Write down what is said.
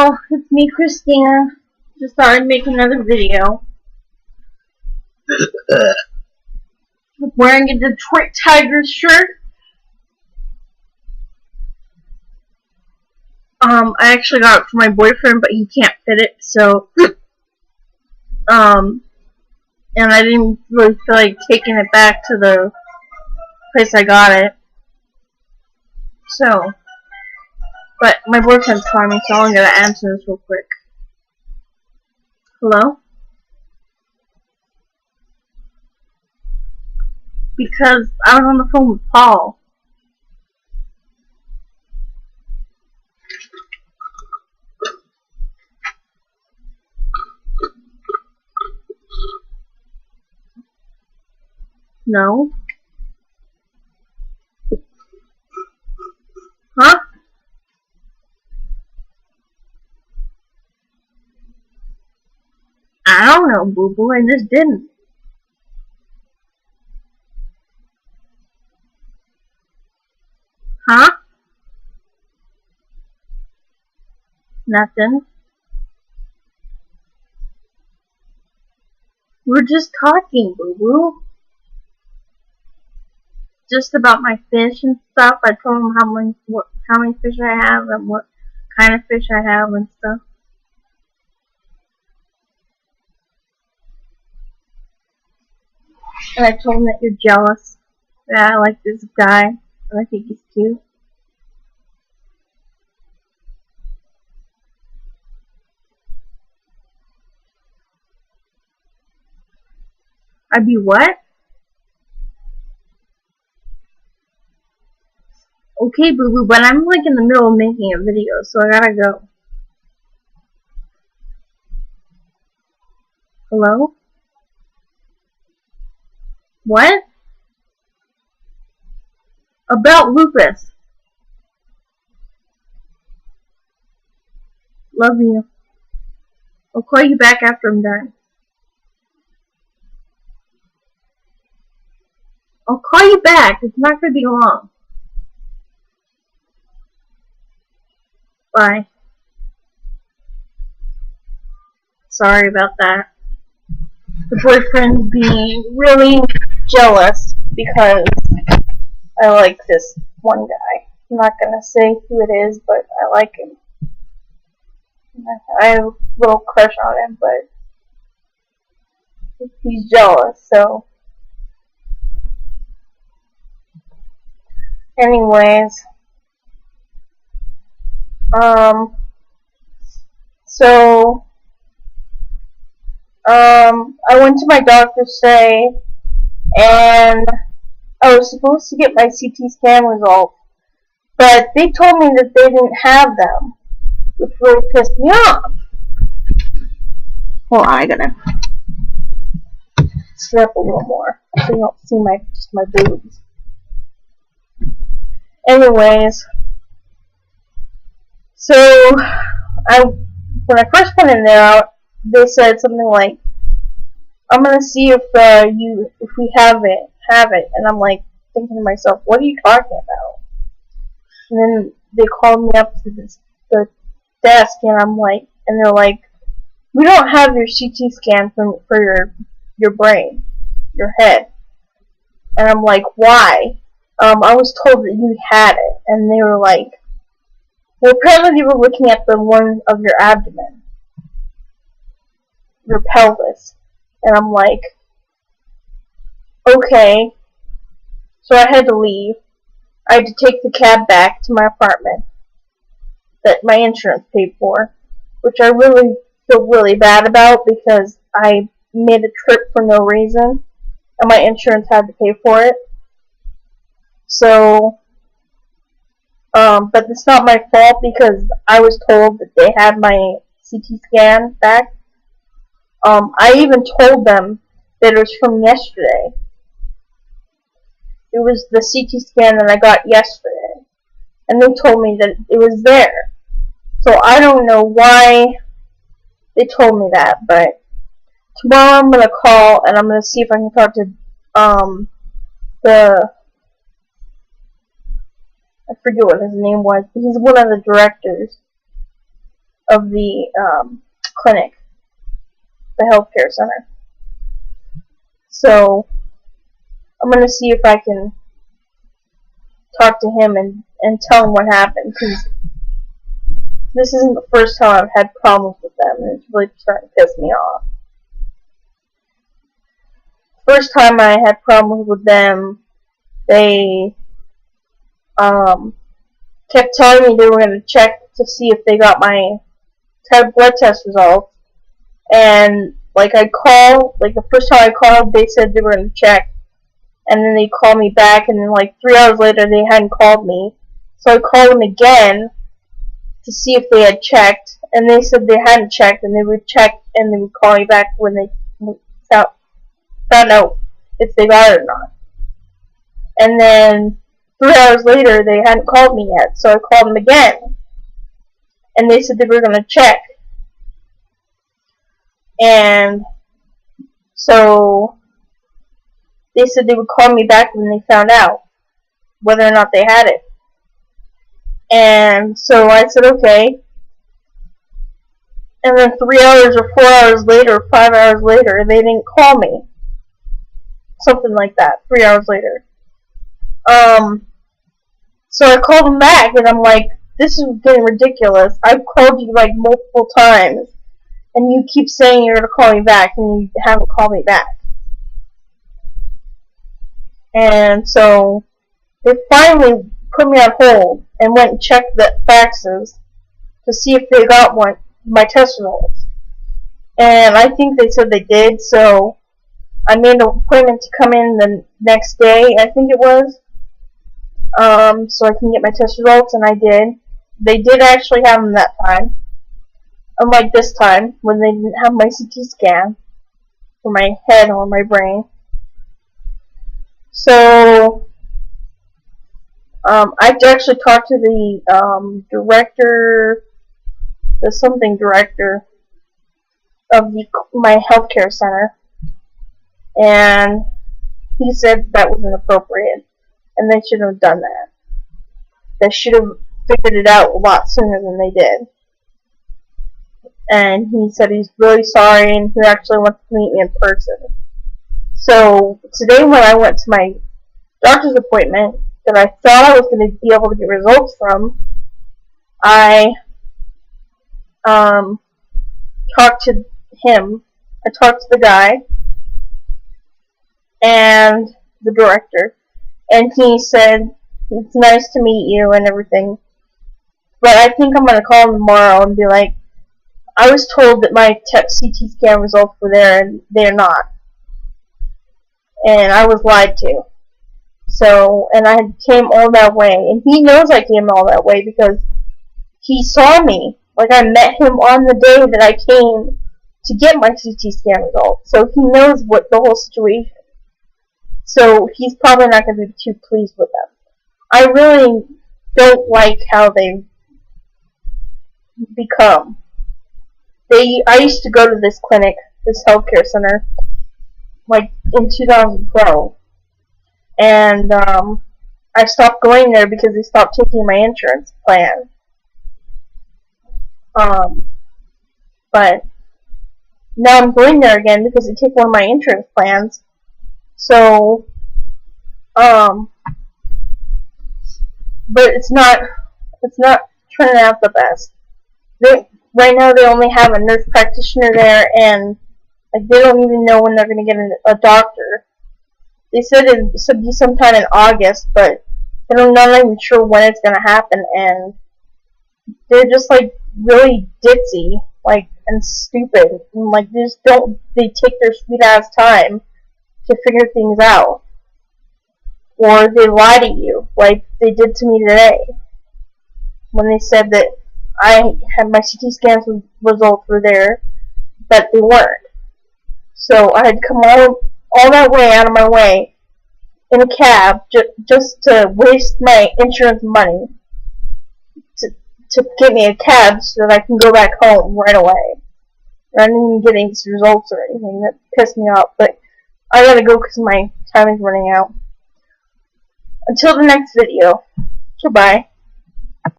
Hello, it's me, Christina. Just thought I'd make another video. I'm wearing a Detroit Tigers shirt. I actually got it for my boyfriend, but he can't fit it, so and I didn't really feel like taking it back to the place I got it. So, but my boyfriend's calling me, so I'm gonna answer this real quick. Hello? Because I was on the phone with Paul. No? Huh? I don't know, boo-boo, I just didn't. Huh? Nothing. We're just talking, boo-boo. Just about my fish and stuff. I told him how many fish I have and what kind of fish I have and stuff. And I told him that you're jealous that I like this guy and I think he's cute. I'd be what? Okay, boo-boo, but I'm like in the middle of making a video, so I gotta go. Hello? What? About Lupus. Love you. I'll call you back after I'm done. I'll call you back. It's not gonna be long. Bye. Sorry about that. The boyfriend's being really jealous because I like this one guy. I'm not gonna say who it is, but I like him. I have a little crush on him, but he's jealous, so. Anyways. I went to my doctor today, and I was supposed to get my CT scan results, but they told me that they didn't have them, which really pissed me off. Hold on, I gotta sit up a little more so you don't see my boobs. Anyways, so when I first went in there, they said something like, "I'm gonna see if we have it," and I'm like thinking to myself, "What are you talking about?" And then they called me up to the desk, and they're like, "We don't have your CT scan for your brain, your head," and I'm like, "Why?" I was told that you had it, and they were like, "Well, apparently they were looking at the one of your abdomen, your pelvis," and I'm like, "Okay." So I had to leave. I had to take the cab back to my apartment that my insurance paid for, which I really feel really bad about because I made a trip for no reason, and my insurance had to pay for it. So, but it's not my fault because I was told that they had my CT scan back. I even told them that it was from yesterday. It was the CT scan that I got yesterday, and they told me that it was there. So I don't know why they told me that, but tomorrow I'm gonna call and I'm gonna see if I can talk to I forget what his name was, but he's one of the directors. of the clinic, the healthcare center. So I'm gonna see if I can talk to him and tell him what happened, because this isn't the first time I've had problems with them, and it's really starting to piss me off. First time I had problems with them, they kept telling me they were going to check to see if they got my blood test results, and like the first time I called, they said they were going to check, and then they called me back, and then like 3 hours later they hadn't called me, so I called them again to see if they had checked, and they said they hadn't checked, and they would check, and they would call me back when they found out if they got it or not. And then 3 hours later, they hadn't called me yet, so I called them again, and they said they were going to check. And so they said they would call me back when they found out whether or not they had it. And so I said, okay. And then 3 hours or 4 hours later, 5 hours later, they didn't call me. Something like that, 3 hours later. So I called them back, and I'm like, this is getting ridiculous. I've called you like multiple times, and you keep saying you're going to call me back, and you haven't called me back. And so they finally put me on hold and went and checked the faxes to see if they got my test results. And I think they said they did, so I made an appointment to come in the next day, I think it was, so I can get my test results, and I did. They did actually have them that time, unlike this time, when they didn't have my CT scan for my head or my brain. So, I actually talked to the director of my healthcare center, and he said that was inappropriate, and they shouldn't have done that. They should have figured it out a lot sooner than they did. And he said he's really sorry, and he actually wants to meet me in person. So today when I went to my doctor's appointment that I thought I was going to be able to get results from, I talked to him. I talked to the guy and the director, and he said, it's nice to meet you and everything, but I think I'm going to call him tomorrow and be like, I was told that my CT scan results were there, and they're not. And I was lied to. So, and I came all that way. And he knows I came all that way because he saw me. Like, I met him on the day that I came to get my CT scan results. So he knows what the whole situation. So he's probably not going to be too pleased with them. I really don't like how they've become. I used to go to this clinic, this healthcare center, like in 2012, and I stopped going there because they stopped taking my insurance plan. But now I'm going there again because they take one of my insurance plans. So, but it's not turning out the best. Right now they only have a nurse practitioner there, and like they don't even know when they're going to get a doctor. They said it should be sometime in August, but they're not even sure when it's going to happen, and they're just like really ditzy, like, and stupid, and like they take their sweet ass time to figure things out, or they lie to you, like they did to me today, when they said that I had my CT scans results were there, but they weren't. So I had come all that way out of my way in a cab just to waste my insurance money to get me a cab so that I can go back home right away. I didn't even get any results or anything. That pissed me off, but I gotta go because my time is running out. Until the next video, goodbye.